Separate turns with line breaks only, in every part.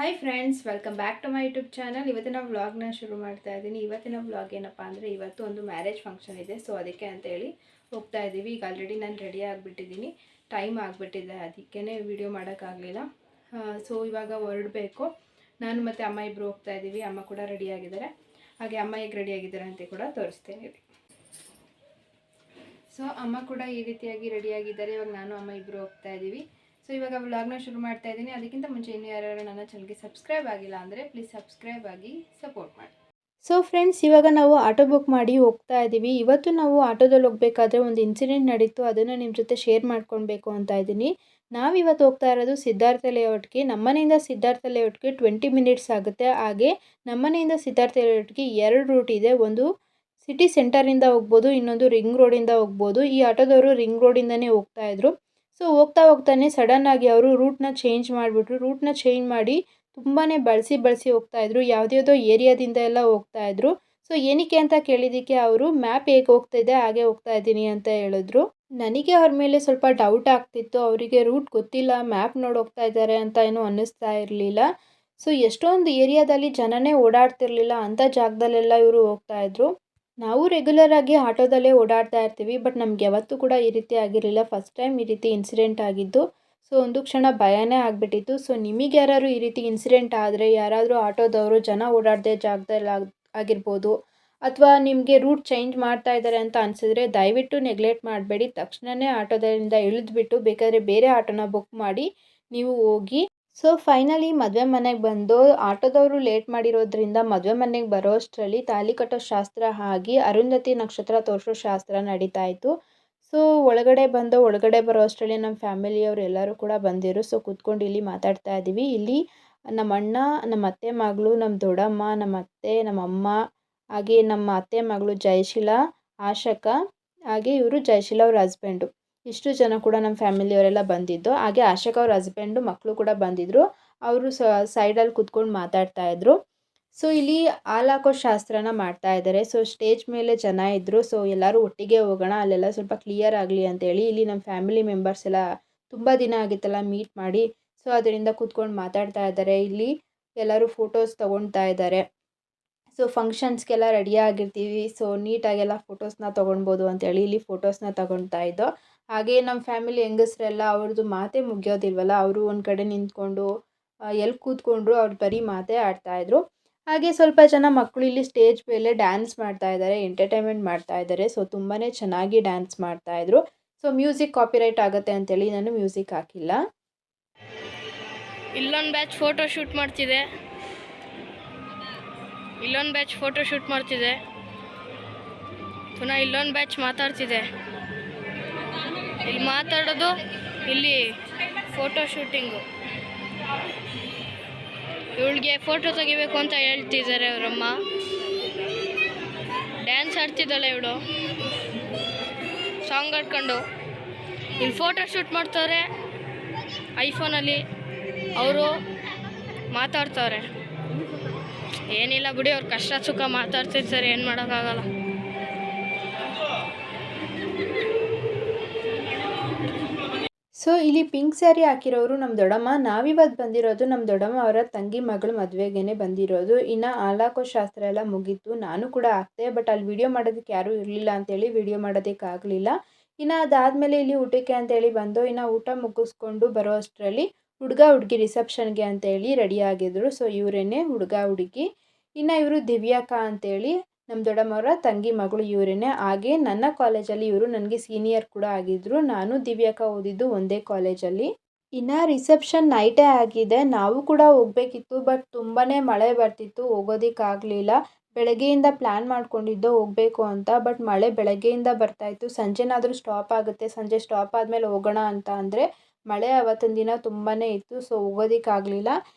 Hi friends, welcome back to my YouTube channel. ಇವತ್ತಿನ ವ್ಲಾಗ್ನ ಶುರು ಮಾಡ್ತಾ ಇದ್ದೀನಿ. ಇವತ್ತಿನ ವ್ಲಾಗ್ ಏನಪ್ಪ ಅಂದರೆ, ಇವತ್ತು ಒಂದು ಮ್ಯಾರೇಜ್ ಫಂಕ್ಷನ್ ಇದೆ. ಸೊ ಅದಕ್ಕೆ ಅಂತೇಳಿ ಹೋಗ್ತಾ ಇದ್ದೀವಿ. ಈಗ ಆಲ್ರೆಡಿ ನಾನು ರೆಡಿ ಆಗಿಬಿಟ್ಟಿದ್ದೀನಿ, ಟೈಮ್ ಆಗಿಬಿಟ್ಟಿದೆ, ಅದಕ್ಕೇ ವಿಡಿಯೋ ಮಾಡೋಕ್ಕಾಗಲಿಲ್ಲ. ಸೊ ಇವಾಗ ಹೊರಡಬೇಕು. ನಾನು ಮತ್ತು ಅಮ್ಮ ಇಬ್ಬರು ಹೋಗ್ತಾ ಇದ್ದೀವಿ. ಅಮ್ಮ ಕೂಡ ರೆಡಿಯಾಗಿದ್ದಾರೆ. ಹಾಗೆ ಅಮ್ಮ ಹೇಗೆ ರೆಡಿಯಾಗಿದ್ದಾರೆ ಅಂತ ಕೂಡ ತೋರಿಸ್ತೇನೆ. ಸೊ ಅಮ್ಮ ಕೂಡ ಈ ರೀತಿಯಾಗಿ ರೆಡಿಯಾಗಿದ್ದಾರೆ. ಇವಾಗ ನಾನು ಅಮ್ಮ ಇಬ್ಬರು ಹೋಗ್ತಾ ಇದ್ದೀವಿ. ಸೊ ಇವಾಗ ವ್ಲಾಗ್ನ ಶುರು ಮಾಡ್ತಾ ಇದ್ದೀನಿ. ಅದಕ್ಕಿಂತ ಮುಂಚೆ ಇನ್ನೂ ಯಾರು ನನ್ನ ಚಾನಲ್ಗೆ ಸಬ್ಸ್ಕ್ರೈಬ್ ಆಗಿಲ್ಲ ಅಂದರೆ ಪ್ಲೀಸ್ ಸಬ್ಸ್ಕ್ರೈಬ್ ಆಗಿ ಸಪೋರ್ಟ್ ಮಾಡಿ. ಸೊ ಫ್ರೆಂಡ್ಸ್, ಇವಾಗ ನಾವು ಆಟೋ ಬುಕ್ ಮಾಡಿ ಹೋಗ್ತಾ ಇದ್ದೀವಿ. ಇವತ್ತು ನಾವು ಆಟೋದಲ್ಲಿ ಹೋಗಬೇಕಾದ್ರೆ ಒಂದು ಇನ್ಸಿಡೆಂಟ್ ನಡೀತು, ಅದನ್ನು ನಿಮ್ಮ ಜೊತೆ ಶೇರ್ ಮಾಡ್ಕೊಳ್ಬೇಕು ಅಂತ ಇದ್ದೀನಿ. ನಾವಿವತ್ತು ಹೋಗ್ತಾ ಇರೋದು ಸಿದ್ಧಾರ್ಥ ಲೇಔಟ್ಗೆ. ನಮ್ಮನೆಯಿಂದ ಸಿದ್ಧಾರ್ಥ ಲೇಔಟ್ಗೆ 20 ಮಿನಿಟ್ಸ್ ಆಗುತ್ತೆ. ಹಾಗೆ ನಮ್ಮನೆಯಿಂದ ಸಿದ್ಧಾರ್ಥ ಲೇಔಟ್ಗೆ 2 ರೂಟ್ ಇದೆ. ಒಂದು ಸಿಟಿ ಸೆಂಟರಿಂದ ಹೋಗ್ಬೋದು, ಇನ್ನೊಂದು ರಿಂಗ್ ರೋಡಿಂದ ಹೋಗ್ಬೋದು. ಈ ಆಟೋದವರು ರಿಂಗ್ ರೋಡಿಂದನೇ ಹೋಗ್ತಾಯಿದ್ರು. ಸೊ ಹೋಗ್ತಾನೆ ಸಡನ್ನಾಗಿ ಅವರು ರೂಟ್ನ ಚೇಂಜ್ ಮಾಡಿಬಿಟ್ರು. ರೂಟ್ನ ಚೇಂಜ್ ಮಾಡಿ ತುಂಬಾ ಬಳಸಿ ಹೋಗ್ತಾಯಿದ್ರು. ಯಾವುದ್ಯಾವುದೋ ಏರಿಯಾದಿಂದ ಎಲ್ಲ ಹೋಗ್ತಾಯಿದ್ರು. ಸೊ ಏನಕ್ಕೆ ಅಂತ ಕೇಳಿದ್ದಕ್ಕೆ ಅವರು ಮ್ಯಾಪ್ ಹೇಗೆ ಹೋಗ್ತಾಯಿದೆ ಹಾಗೆ ಹೋಗ್ತಾ ಇದ್ದೀನಿ ಅಂತ ಹೇಳಿದ್ರು. ನನಗೆ ಅವ್ರ ಮೇಲೆ ಸ್ವಲ್ಪ ಡೌಟ್ ಆಗ್ತಿತ್ತು. ಅವರಿಗೆ ರೂಟ್ ಗೊತ್ತಿಲ್ಲ, ಮ್ಯಾಪ್ ನೋಡಿ ಹೋಗ್ತಾ ಇದ್ದಾರೆ ಅಂತ ಏನೂ ಅನ್ನಿಸ್ತಾ ಇರಲಿಲ್ಲ. ಸೊ ಎಷ್ಟೊಂದು ಏರಿಯಾದಲ್ಲಿ ಜನನೇ ಓಡಾಡ್ತಿರ್ಲಿಲ್ಲ, ಅಂಥ ಜಾಗದಲ್ಲೆಲ್ಲ ಇವರು ಹೋಗ್ತಾಯಿದ್ರು. ನಾವು ರೆಗ್ಯುಲರ್ ಆಗಿ ಆಟೋದಲ್ಲೇ ಓಡಾಡ್ತಾ ಇರ್ತೀವಿ, ಬಟ್ ನಮ್ಗೆ ಯಾವತ್ತೂ ಕೂಡ ಈ ರೀತಿ ಆಗಿರಲಿಲ್ಲ. ಫಸ್ಟ್ ಟೈಮ್ ಈ ರೀತಿ ಇನ್ಸಿಡೆಂಟ್ ಆಗಿದ್ದು. ಸೊ ಒಂದು ಕ್ಷಣ ಭಯನೇ ಆಗಿಬಿಟ್ಟಿತ್ತು. ಸೊ ನಿಮಗೆ ಯಾರಾದ್ರು ಈ ರೀತಿ ಇನ್ಸಿಡೆಂಟ್ ಆದರೆ, ಯಾರಾದರೂ ಆಟೋದವರು ಜನ ಓಡಾಡದೆ ಜಾಗದಲ್ಲಿ ಆಗಿರ್ಬೋದು, ಅಥವಾ ನಿಮಗೆ ರೂಟ್ ಚೇಂಜ್ ಮಾಡ್ತಾ ಇದ್ದಾರೆ ಅಂತ ಅನಿಸಿದ್ರೆ ದಯವಿಟ್ಟು ನೆಗ್ಲೆಕ್ಟ್ ಮಾಡಬೇಡಿ. ತಕ್ಷಣವೇ ಆಟೋದಿಂದ ಇಳಿದ್ಬಿಟ್ಟು ಬೇಕಾದರೆ ಬೇರೆ ಆಟೋನ ಬುಕ್ ಮಾಡಿ ನೀವು ಹೋಗಿ. ಸೊ ಫೈನಲಿ ಮದುವೆ ಮನೆಗೆ ಬಂದು ಆಟೋದವರು ಲೇಟ್ ಮಾಡಿರೋದ್ರಿಂದ ಮದುವೆ ಮನೆಗೆ ಬರೋ ಅಷ್ಟರಲ್ಲಿ ತಾಲಿ ಕಟ್ಟೋ ಶಾಸ್ತ್ರ ಆಗಿ ಅರುಂಧತಿ ನಕ್ಷತ್ರ ತೋರಿಸೋ ಶಾಸ್ತ್ರ ನಡೀತಾ ಇತ್ತು. ಸೊ ಒಳಗಡೆ ಬರೋ ಅಷ್ಟರಲ್ಲಿ ನಮ್ಮ ಫ್ಯಾಮಿಲಿಯವರು ಎಲ್ಲರೂ ಕೂಡ ಬಂದಿರು. ಸೊ ಕೂತ್ಕೊಂಡು ಇಲ್ಲಿ ಮಾತಾಡ್ತಾ ಇದ್ದೀವಿ. ಇಲ್ಲಿ ನಮ್ಮ ಅಣ್ಣ, ನಮ್ಮ ಅತ್ತೆ ಮಗಳು, ನಮ್ಮ ದೊಡ್ಡಮ್ಮ, ನಮ್ಮ ಅತ್ತೆ, ನಮ್ಮ ಅಮ್ಮ, ಹಾಗೆ ನಮ್ಮ ಅತ್ತೆ ಮಗಳು ಜಯಶೀಲ, ಆಶಕ, ಹಾಗೆ ಇವರು ಜಯಶೀಲ ಅವ್ರ ಹಸ್ಬೆಂಡು. ಇಷ್ಟು ಜನ ಕೂಡ ನಮ್ಮ ಫ್ಯಾಮಿಲಿಯವರೆಲ್ಲ ಬಂದಿದ್ದು. ಹಾಗೆ ಆಶಕ್ ಅವ್ರ ಹಸ್ಬೆಂಡು ಮಕ್ಕಳು ಕೂಡ ಬಂದಿದ್ದರು. ಅವರು ಸೈಡಲ್ಲಿ ಕೂತ್ಕೊಂಡು ಮಾತಾಡ್ತಾಯಿದ್ರು. ಸೊ ಇಲ್ಲಿ ಹಾಲು ಹಾಕೋ ಶಾಸ್ತ್ರನ ಮಾಡ್ತಾ ಇದ್ದಾರೆ. ಸೊ ಸ್ಟೇಜ್ ಮೇಲೆ ಜನ ಇದ್ದರು. ಸೊ ಎಲ್ಲರೂ ಒಟ್ಟಿಗೆ ಹೋಗೋಣ, ಅಲ್ಲೆಲ್ಲ ಸ್ವಲ್ಪ ಕ್ಲಿಯರ್ ಆಗಲಿ ಅಂತೇಳಿ ಇಲ್ಲಿ ನಮ್ಮ ಫ್ಯಾಮಿಲಿ ಮೆಂಬರ್ಸ್ ಎಲ್ಲ ತುಂಬ ದಿನ ಆಗಿತ್ತಲ್ಲ ಮೀಟ್ ಮಾಡಿ. ಸೊ ಅದರಿಂದ ಕೂತ್ಕೊಂಡು ಮಾತಾಡ್ತಾ ಇದ್ದಾರೆ. ಇಲ್ಲಿ ಎಲ್ಲರೂ ಫೋಟೋಸ್ ತೊಗೊಳ್ತಾ ಇದ್ದಾರೆ. ಸೊ ಫಂಕ್ಷನ್ಸ್ಗೆಲ್ಲ ರೆಡಿ ಆಗಿರ್ತೀವಿ. ಸೊ ನೀಟಾಗೆಲ್ಲ ಫೋಟೋಸ್ನ ತೊಗೊಳ್ಬೋದು ಅಂತೇಳಿ ಇಲ್ಲಿ ಫೋಟೋಸ್ನ ತೊಗೊಳ್ತಾ ಇದ್ದೋ. ಹಾಗೆ ನಮ್ಮ ಫ್ಯಾಮಿಲಿ ಹೆಂಗಸರೆಲ್ಲ ಅವ್ರದ್ದು ಮಾತೇ ಮುಗಿಯೋದಿಲ್ವಲ್ಲ, ಅವರು ಒಂದು ಕಡೆ ನಿಂತ್ಕೊಂಡು ಎಲ್ಲಿ ಕೂತ್ಕೊಂಡ್ರು ಅವ್ರು ಬರೀ ಮಾತೇ ಆಡ್ತಾಯಿದ್ರು. ಹಾಗೆ ಸ್ವಲ್ಪ ಜನ ಮಕ್ಕಳು ಇಲ್ಲಿ ಸ್ಟೇಜ್ ಮೇಲೆ ಡ್ಯಾನ್ಸ್ ಮಾಡ್ತಾ ಇದ್ದಾರೆ, ಎಂಟರ್ಟೈನ್ಮೆಂಟ್ ಮಾಡ್ತಾ ಇದ್ದಾರೆ. ಸೊ ತುಂಬಾ ಚೆನ್ನಾಗಿ ಡ್ಯಾನ್ಸ್ ಮಾಡ್ತಾಯಿದ್ರು. ಸೊ ಮ್ಯೂಸಿಕ್ ಕಾಪಿರೈಟ್ ಆಗುತ್ತೆ ಅಂತೇಳಿ ನಾನು ಮ್ಯೂಸಿಕ್ ಹಾಕಿಲ್ಲ.
ಇಲ್ಲೊಂದು ಬ್ಯಾಚ್ ಫೋಟೋ ಶೂಟ್ ಮಾಡ್ತಿದೆ, ಇಲ್ಲೊಂದು ಬ್ಯಾಚ್ ಫೋಟೋ ಶೂಟ್ ಮಾಡ್ತಿದೆ, ಪುನಃ ಇಲ್ಲೊಂದು ಬ್ಯಾಚ್ ಮಾತಾಡ್ತಿದೆ. ಇಲ್ಲಿ ಮಾತಾಡೋದು, ಇಲ್ಲಿ ಫೋಟೋ ಶೂಟಿಂಗು. ಇವಳಿಗೆ ಫೋಟೋ ತೆಗಿಬೇಕು ಅಂತ ಹೇಳ್ತಿದ್ದಾರೆ ಅವರಮ್ಮ. ಡ್ಯಾನ್ಸ್ ಆಡ್ತಿದ್ದಾಳೆ ಇವಳು ಸಾಂಗ್ ಆಡ್ಕೊಂಡು. ಇಲ್ಲಿ ಫೋಟೋ ಶೂಟ್ ಮಾಡ್ತವ್ರೆ ಐಫೋನಲ್ಲಿ, ಅವರು ಮಾತಾಡ್ತವ್ರೆ. ಏನಿಲ್ಲ ಬಿಡಿ, ಅವ್ರು ಕಷ್ಟ ಸುಖ ಮಾತಾಡ್ತಿರ್ತಾರೆ, ಏನು ಮಾಡೋಕ್ಕಾಗಲ್ಲ.
ಸೊ ಇಲ್ಲಿ ಪಿಂಕ್ ಸ್ಯಾರಿ ಹಾಕಿರೋರು ನಮ್ಮ ದೊಡ್ಡಮ್ಮ. ನಾವಿವತ್ತು ಬಂದಿರೋದು ನಮ್ಮ ದೊಡ್ಡಮ್ಮ ಅವರ ತಂಗಿ ಮಗಳು ಮದುವೆಗೇ ಬಂದಿರೋದು. ಇನ್ನು ಹಾಲಾಕೋ ಶಾಸ್ತ್ರ ಎಲ್ಲ ಮುಗೀತು. ನಾನು ಕೂಡ ಹಾಕ್ತೆ, ಬಟ್ ಅಲ್ಲಿ ವಿಡಿಯೋ ಮಾಡೋದಕ್ಕೆ ಯಾರೂ ಇರಲಿಲ್ಲ ಅಂತೇಳಿ ವಿಡಿಯೋ ಮಾಡೋದಕ್ಕಾಗಲಿಲ್ಲ. ಇನ್ನು ಅದಾದಮೇಲೆ ಇಲ್ಲಿ ಊಟಕ್ಕೆ ಅಂತೇಳಿ ಬಂದು, ಇನ್ನು ಊಟ ಮುಗಿಸ್ಕೊಂಡು ಬರೋ ಅಷ್ಟರಲ್ಲಿ ಹುಡುಗ ಹುಡುಗಿ ರಿಸೆಪ್ಷನ್ಗೆ ಅಂತೇಳಿ ರೆಡಿ ಆಗಿದ್ರು. ಸೊ ಇವರೇನೆ ಹುಡುಗ ಹುಡುಗಿ. ಇನ್ನು ಇವರು ದಿವ್ಯಾಕ ಅಂತೇಳಿ ನಮ್ಮ ದೊಡ್ಡಮ್ಮವರ ತಂಗಿ ಮಗಳು ಇವರೇನೆ. ಹಾಗೆ ನನ್ನ ಕಾಲೇಜಲ್ಲಿ ಇವರು ನನಗೆ ಸೀನಿಯರ್ ಕೂಡ ಆಗಿದ್ದರು. ನಾನು ದಿವ್ಯಾಕ ಓದಿದ್ದು ಒಂದೇ ಕಾಲೇಜಲ್ಲಿ. ಇನ್ನು ರಿಸೆಪ್ಷನ್ ನೈಟೇ ಆಗಿದೆ. ನಾವು ಕೂಡ ಹೋಗಬೇಕಿತ್ತು, ಬಟ್ ತುಂಬಾ ಮಳೆ ಬರ್ತಿತ್ತು, ಹೋಗೋದಕ್ಕಾಗಲಿಲ್ಲ. ಬೆಳಗ್ಗೆಯಿಂದ ಪ್ಲ್ಯಾನ್ ಮಾಡ್ಕೊಂಡಿದ್ದೋ ಹೋಗಬೇಕು ಅಂತ, ಬಟ್ ಮಳೆ ಬೆಳಗ್ಗೆಯಿಂದ ಬರ್ತಾಯಿತ್ತು. ಸಂಜೆನಾದರೂ ಸ್ಟಾಪ್ ಆಗುತ್ತೆ, ಸಂಜೆ ಸ್ಟಾಪ್ ಆದಮೇಲೆ ಹೋಗೋಣ ಅಂತ ಅಂದರೆ ಮಳೆ ಆವತ್ತಿನ ದಿನ ತುಂಬಾ ಇತ್ತು. ಸೊ ಹೋಗೋದಕ್ಕಾಗಲಿಲ್ಲ.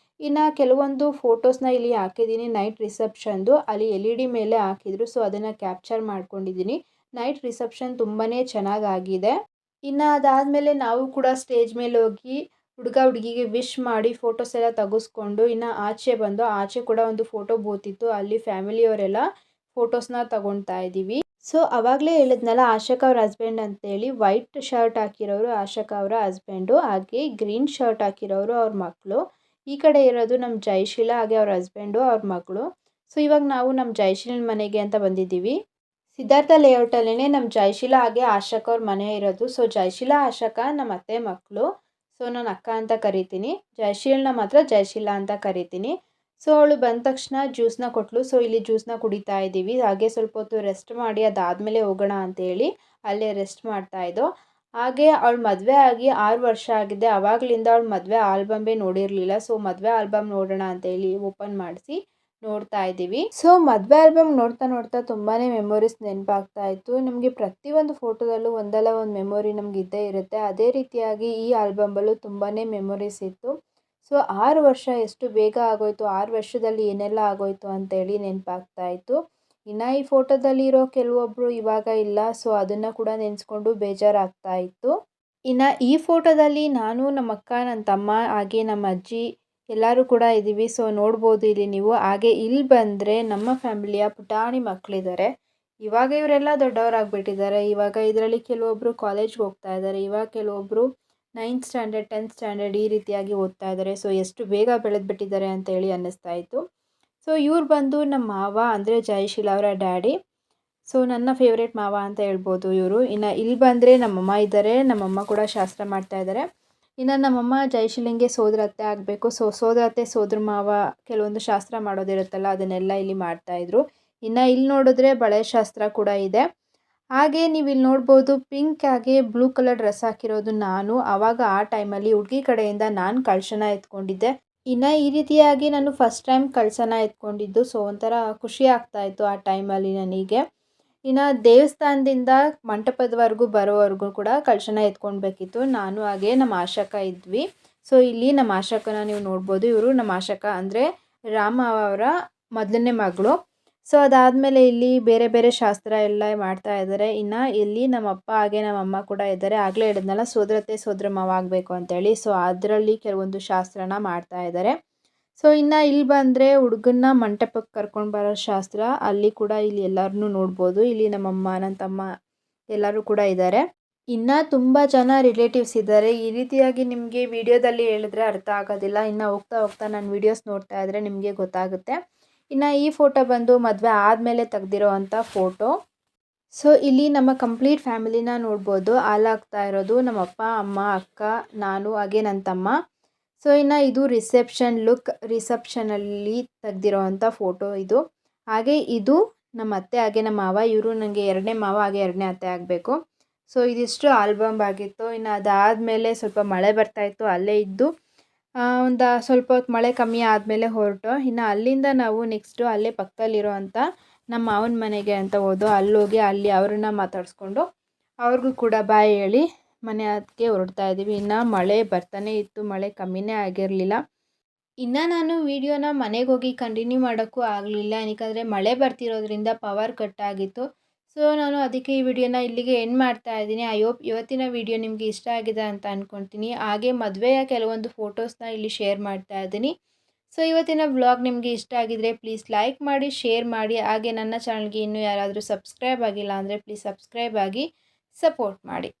ಇನ್ನು ಕೆಲವೊಂದು ಫೋಟೋಸ್ನ ಇಲ್ಲಿ ಹಾಕಿದ್ದೀನಿ ನೈಟ್ ರಿಸೆಪ್ಷನ್ದು. ಅಲ್ಲಿ LED ಮೇಲೆ ಹಾಕಿದ್ರು. ಸೊ ಅದನ್ನು ಕ್ಯಾಪ್ಚರ್ ಮಾಡ್ಕೊಂಡಿದ್ದೀನಿ. ನೈಟ್ ರಿಸೆಪ್ಷನ್ ತುಂಬಾ ಚೆನ್ನಾಗಾಗಿದೆ. ಇನ್ನು ಅದಾದಮೇಲೆ ನಾವು ಕೂಡ ಸ್ಟೇಜ್ ಮೇಲೆ ಹೋಗಿ ಹುಡುಗ ಹುಡುಗಿಗೆ ವಿಶ್ ಮಾಡಿ ಫೋಟೋಸ್ ಎಲ್ಲ ತೆಗೆಸ್ಕೊಂಡು ಇನ್ನು ಆಚೆ ಬಂದು, ಆಚೆ ಕೂಡ ಒಂದು ಫೋಟೋ ಬೂತ್ ಇತ್ತು, ಅಲ್ಲಿ ಫ್ಯಾಮಿಲಿಯವರೆಲ್ಲ ಫೋಟೋಸ್ನ ತಗೊಳ್ತಾ ಇದ್ದೀವಿ. ಸೊ ಆವಾಗಲೇ ಹೇಳಿದ್ನಲ್ಲ ಆಶಕ ಅವ್ರ ಹಸ್ಬೆಂಡ್ ಅಂತೇಳಿ. ವೈಟ್ ಶರ್ಟ್ ಹಾಕಿರೋರು ಆಶಕ ಅವರ ಹಸ್ಬೆಂಡು, ಹಾಗೆ ಗ್ರೀನ್ ಶರ್ಟ್ ಹಾಕಿರೋರು ಅವ್ರ ಮಕ್ಕಳು. ಈ ಕಡೆ ಇರೋದು ನಮ್ಮ ಜಯಶೀಲ ಹಾಗೆ ಅವ್ರ ಹಸ್ಬೆಂಡು ಅವ್ರ ಮಗಳು. ಸೊ ಇವಾಗ ನಾವು ನಮ್ಮ ಜಯಶೀಲನ ಮನೆಗೆ ಅಂತ ಬಂದಿದ್ದೀವಿ. ಸಿದ್ಧಾರ್ಥ ಲೇಔಟಲ್ಲೇ ನಮ್ಮ ಜಯಶೀಲ ಹಾಗೆ ಆಶಾಕ್ ಅವ್ರ ಮನೆ ಇರೋದು. ಸೊ ಜಯಶೀಲ ಆಶಾಕ ನಮ್ಮ ಅತ್ತೆ ಮಕ್ಕಳು. ಸೊ ನಾನು ಅಕ್ಕ ಅಂತ ಕರಿತೀನಿ. ಜಯಶೀಲನ ಮಾತ್ರ ಜಯಶೀಲ ಅಂತ ಕರಿತೀನಿ. ಸೊ ಅವಳು ಬಂದ ತಕ್ಷಣ ಜ್ಯೂಸನ್ನ ಕೊಟ್ಟಳು. ಸೊ ಇಲ್ಲಿ ಜ್ಯೂಸನ್ನ ಕುಡಿತಾ ಇದ್ದೀವಿ. ಹಾಗೆ ಸ್ವಲ್ಪ ಹೊತ್ತು ರೆಸ್ಟ್ ಮಾಡಿ ಅದಾದಮೇಲೆ ಹೋಗೋಣ ಅಂತೇಳಿ ಅಲ್ಲೇ ರೆಸ್ಟ್ ಮಾಡ್ತಾಯಿದ್ದೋ. ಹಾಗೆ ಅವಳು ಮದುವೆ ಆಗಿ 6 ವರ್ಷ ಆಗಿದೆ. ಆವಾಗಲಿಂದ ಅವಳು ಮದುವೆ ಆಲ್ಬಮ್ಮೇ ನೋಡಿರಲಿಲ್ಲ. ಸೊ ಮದುವೆ ಆಲ್ಬಮ್ ನೋಡೋಣ ಅಂತೇಳಿ ಓಪನ್ ಮಾಡಿಸಿ ನೋಡ್ತಾ ಇದ್ದೀವಿ. ಸೊ ಮದುವೆ ಆಲ್ಬಮ್ ನೋಡ್ತಾ ನೋಡ್ತಾ ತುಂಬಾ ಮೆಮೊರೀಸ್ ನೆನಪಾಗ್ತಾ ಇತ್ತು. ನಮಗೆ ಪ್ರತಿಯೊಂದು ಫೋಟೋದಲ್ಲೂ ಒಂದಲ್ಲ ಒಂದು ಮೆಮೊರಿ ನಮ್ಗೆ ಇದ್ದೇ ಇರುತ್ತೆ. ಅದೇ ರೀತಿಯಾಗಿ ಈ ಆಲ್ಬಮಲ್ಲೂ ತುಂಬಾ ಮೆಮೊರೀಸ್ ಇತ್ತು. ಸೊ 6 ವರ್ಷ ಎಷ್ಟು ಬೇಗ ಆಗೋಯ್ತು, 6 ವರ್ಷದಲ್ಲಿ ಏನೆಲ್ಲ ಆಗೋಯ್ತು ಅಂತೇಳಿ ನೆನಪಾಗ್ತಾ ಇತ್ತು. ಇನ್ನು ಈ ಫೋಟೋದಲ್ಲಿರೋ ಕೆಲವೊಬ್ಬರು ಇವಾಗ ಇಲ್ಲ. ಸೊ ಅದನ್ನು ಕೂಡ ನೆನೆಸ್ಕೊಂಡು ಬೇಜಾರಾಗ್ತಾ ಇತ್ತು. ಇನ್ನು ಈ ಫೋಟೋದಲ್ಲಿ ನಾನು, ನಮ್ಮ ಅಕ್ಕ, ನನ್ನ ತಮ್ಮ ಹಾಗೆ ನಮ್ಮ ಅಜ್ಜಿ ಎಲ್ಲರೂ ಕೂಡ ಇದ್ದೀವಿ. ಸೊ ನೋಡ್ಬೋದು ಇಲ್ಲಿ ನೀವು. ಹಾಗೆ ಇಲ್ಲಿ ಬಂದರೆ ನಮ್ಮ ಫ್ಯಾಮಿಲಿಯ ಪುಟಾಣಿ ಮಕ್ಕಳಿದ್ದಾರೆ. ಇವಾಗ ಇವರೆಲ್ಲ ದೊಡ್ಡವರಾಗ್ಬಿಟ್ಟಿದ್ದಾರೆ. ಇವಾಗ ಇದರಲ್ಲಿ ಕೆಲವೊಬ್ಬರು ಕಾಲೇಜ್ಗೆ ಹೋಗ್ತಾ ಇದ್ದಾರೆ. ಇವಾಗ ಕೆಲವೊಬ್ಬರು 9th ಸ್ಟ್ಯಾಂಡರ್ಡ್ 10th ಸ್ಟ್ಯಾಂಡರ್ಡ್ ಈ ರೀತಿಯಾಗಿ ಓದ್ತಾ ಇದ್ದಾರೆ. ಸೊ ಎಷ್ಟು ಬೇಗ ಬೆಳೆದ್ಬಿಟ್ಟಿದ್ದಾರೆ ಅಂತೇಳಿ ಅನ್ನಿಸ್ತಾ ಇತ್ತು. ಸೊ ಇವ್ರು ಬಂದು ನಮ್ಮ ಮಾವ ಅಂದರೆ ಜಯಶೀಲ ಅವರ ಡ್ಯಾಡಿ. ಸೊ ನನ್ನ ಫೇವ್ರೇಟ್ ಮಾವ ಅಂತ ಹೇಳ್ಬೋದು ಇವರು. ಇನ್ನು ಇಲ್ಲಿ ಬಂದರೆ ನಮ್ಮಮ್ಮ ಇದ್ದಾರೆ. ನಮ್ಮಮ್ಮ ಕೂಡ ಶಾಸ್ತ್ರ ಮಾಡ್ತಾ ಇದ್ದಾರೆ. ಇನ್ನು ನಮ್ಮಮ್ಮ ಜಯಶೀಲಂಗೆ ಸೋದರತ್ತೆ ಆಗಬೇಕು. ಸೊ ಸೋದರತ್ತೆ ಸೋದರ ಮಾವ ಕೆಲವೊಂದು ಶಾಸ್ತ್ರ ಮಾಡೋದಿರುತ್ತಲ್ಲ, ಅದನ್ನೆಲ್ಲ ಇಲ್ಲಿ ಮಾಡ್ತಾಯಿದ್ರು. ಇನ್ನು ಇಲ್ಲಿ ನೋಡಿದ್ರೆ ಬಳೆ ಶಾಸ್ತ್ರ ಕೂಡ ಇದೆ. ಹಾಗೆ ನೀವು ಇಲ್ಲಿ ನೋಡ್ಬೋದು ಪಿಂಕ್ ಹಾಗೆ ಬ್ಲೂ ಕಲರ್ ಡ್ರೆಸ್ ಹಾಕಿರೋದು ನಾನು. ಆವಾಗ ಆ ಟೈಮಲ್ಲಿ ಹುಡುಗಿ ಕಡೆಯಿಂದ ನಾನು ಕಳಶನ ಎತ್ಕೊಂಡಿದ್ದೆ. ಇನ್ನು ಈ ರೀತಿಯಾಗಿ ನಾನು ಫಸ್ಟ್ ಟೈಮ್ ಕಳಶನ ಎತ್ಕೊಂಡಿದ್ದು. ಸೊ ಒಂಥರ ಖುಷಿ ಆಗ್ತಾಯಿತ್ತು ಆ ಟೈಮಲ್ಲಿ ನನಗೆ. ಇನ್ನು ದೇವಸ್ಥಾನದಿಂದ ಮಂಟಪದವರೆಗೂ ಬರೋವರೆಗೂ ಕೂಡ ಕಳಶನ ಎತ್ಕೊಳ್ಬೇಕಿತ್ತು. ನಾನು ಹಾಗೆ ನಮ್ಮ ಆಶಾಕ ಇದ್ವಿ. ಸೊ ಇಲ್ಲಿ ನಮ್ಮ ಆಶಾಕನ ನೀವು ನೋಡ್ಬೋದು. ಇವರು ನಮ್ಮ ಆಶಾಕ ಅಂದರೆ ರಾಮ ಅವರ ಮೊದಲನೇ ಮಗಳು. ಸೊ ಅದಾದಮೇಲೆ ಇಲ್ಲಿ ಬೇರೆ ಬೇರೆ ಶಾಸ್ತ್ರ ಎಲ್ಲ ಮಾಡ್ತಾ ಇದ್ದಾರೆ. ಇನ್ನು ಇಲ್ಲಿ ನಮ್ಮಪ್ಪ ಹಾಗೆ ನಮ್ಮಮ್ಮ ಕೂಡ ಇದ್ದಾರೆ. ಆಗಲೇ ಹೇಳಿದ್ನಲ್ಲ ಸೋದರತ್ತೆ ಸೋದರ ಮಾವ ಆಗಬೇಕು ಅಂತೇಳಿ. ಸೊ ಅದರಲ್ಲಿ ಕೆಲವೊಂದು ಶಾಸ್ತ್ರನ ಮಾಡ್ತಾ ಇದ್ದಾರೆ. ಸೊ ಇನ್ನು ಇಲ್ಲಿ ಬಂದರೆ ಹುಡುಗನ್ನ ಮಂಟಪಕ್ಕೆ ಕರ್ಕೊಂಡು ಬರೋ ಶಾಸ್ತ್ರ. ಅಲ್ಲಿ ಕೂಡ ಇಲ್ಲಿ ಎಲ್ಲರನ್ನೂ ನೋಡ್ಬೋದು. ಇಲ್ಲಿ ನಮ್ಮಮ್ಮ, ನನ್ನ ತಮ್ಮ ಎಲ್ಲರೂ ಕೂಡ ಇದ್ದಾರೆ. ಇನ್ನು ತುಂಬ ಜನ ರಿಲೇಟಿವ್ಸ್ ಇದ್ದಾರೆ. ಈ ರೀತಿಯಾಗಿ ನಿಮಗೆ ವಿಡಿಯೋದಲ್ಲಿ ಹೇಳಿದ್ರೆ ಅರ್ಥ ಆಗೋದಿಲ್ಲ. ಇನ್ನು ಹೋಗ್ತಾ ಹೋಗ್ತಾ ನಾನು ವೀಡಿಯೋಸ್ ನೋಡ್ತಾ ಇದ್ದರೆ ನಿಮಗೆ ಗೊತ್ತಾಗುತ್ತೆ. ಇನ್ನು ಈ ಫೋಟೋ ಬಂದು ಮದುವೆ ಆದಮೇಲೆ ತೆಗೆದಿರೋ ಅಂಥ ಫೋಟೋ. ಸೊ ಇಲ್ಲಿ ನಮ್ಮ ಕಂಪ್ಲೀಟ್ ಫ್ಯಾಮಿಲಿನ ನೋಡ್ಬೋದು. ಹಾಲಾಗ್ತಾ ಇರೋದು ನಮ್ಮಪ್ಪ, ಅಮ್ಮ, ಅಕ್ಕ, ನಾನು ಹಾಗೆ ನನ್ನ ತಮ್ಮ. ಸೊ ಇನ್ನು ಇದು ರಿಸೆಪ್ಷನ್ ಲುಕ್. ರಿಸೆಪ್ಷನಲ್ಲಿ ತೆಗೆದಿರೋ ಅಂಥ ಫೋಟೋ ಇದು. ಹಾಗೆ ಇದು ನಮ್ಮ ಅತ್ತೆ ಹಾಗೆ ನಮ್ಮ ಮಾವ. ಇವರು ನನಗೆ 2ನೇ ಮಾವ ಹಾಗೆ 2ನೇ ಅತ್ತೆ ಆಗಬೇಕು. ಸೊ ಇದಿಷ್ಟು ಆಲ್ಬಮ್ ಆಗಿತ್ತು. ಇನ್ನು ಅದಾದಮೇಲೆ ಸ್ವಲ್ಪ ಮಳೆ ಬರ್ತಾಯಿತ್ತು. ಅಲ್ಲೇ ಇದ್ದು ಒಂದು ಸ್ವಲ್ಪ ಹೊತ್ತು ಮಳೆ ಕಮ್ಮಿ ಆದಮೇಲೆ ಹೊರಟು. ಇನ್ನು ಅಲ್ಲಿಂದ ನಾವು ನೆಕ್ಸ್ಟು ಅಲ್ಲೇ ಪಕ್ಕದಲ್ಲಿರೋ ಅಂಥ ನಮ್ಮ ಮಾವನ ಮನೆಗೆ ಅಂತ ಹೋದೋ. ಅಲ್ಲೋಗಿ ಅಲ್ಲಿ ಅವ್ರನ್ನ ಮಾತಾಡಿಸ್ಕೊಂಡು ಅವ್ರಿಗೂ ಕೂಡ ಬಾಯ್ ಹೇಳಿ ಮನೆ ಅದಕ್ಕೆ ಹೊರಡ್ತಾ ಇದ್ದೀವಿ. ಇನ್ನು ಮಳೆ ಬರ್ತಾನೆ ಇತ್ತು. ಮಳೆ ಕಮ್ಮಿನೇ ಆಗಿರಲಿಲ್ಲ. ಇನ್ನು ನಾನು ವೀಡಿಯೋನ ಮನೆಗೆ ಹೋಗಿ ಕಂಟಿನ್ಯೂ ಮಾಡೋಕ್ಕೂ ಆಗಲಿಲ್ಲ. ಯಾಕಂದರೆ ಮಳೆ ಬರ್ತಿರೋದ್ರಿಂದ ಪವರ್ ಕಟ್ ಆಗಿತ್ತು. ಸೊ ನಾನು ಅದಕ್ಕೆ ಈ ವಿಡಿಯೋನ ಇಲ್ಲಿಗೆ ಎಂಡ್ ಮಾಡ್ತಾ ಇದ್ದೀನಿ. ಐ ಹೋಪ್ ಇವತ್ತಿನ ವಿಡಿಯೋ ನಿಮಗೆ ಇಷ್ಟ ಆಗಿದೆ ಅಂತ ಅಂದ್ಕೊಳ್ತೀನಿ. ಹಾಗೆ ಮದುವೆಯ ಕೆಲವೊಂದು ಫೋಟೋಸ್ನ ಇಲ್ಲಿ ಶೇರ್ ಮಾಡ್ತಾ ಇದ್ದೀನಿ. ಸೊ ಇವತ್ತಿನ ವ್ಲಾಗ್ ನಿಮಗೆ ಇಷ್ಟ ಆಗಿದರೆ ಪ್ಲೀಸ್ ಲೈಕ್ ಮಾಡಿ, ಶೇರ್ ಮಾಡಿ. ಹಾಗೆ ನನ್ನ ಚಾನಲ್ಗೆ ಇನ್ನೂ ಯಾರಾದರೂ ಸಬ್ಸ್ಕ್ರೈಬ್ ಆಗಿಲ್ಲ ಅಂದರೆ ಪ್ಲೀಸ್ ಸಬ್ಸ್ಕ್ರೈಬ್ ಆಗಿ ಸಪೋರ್ಟ್ ಮಾಡಿ.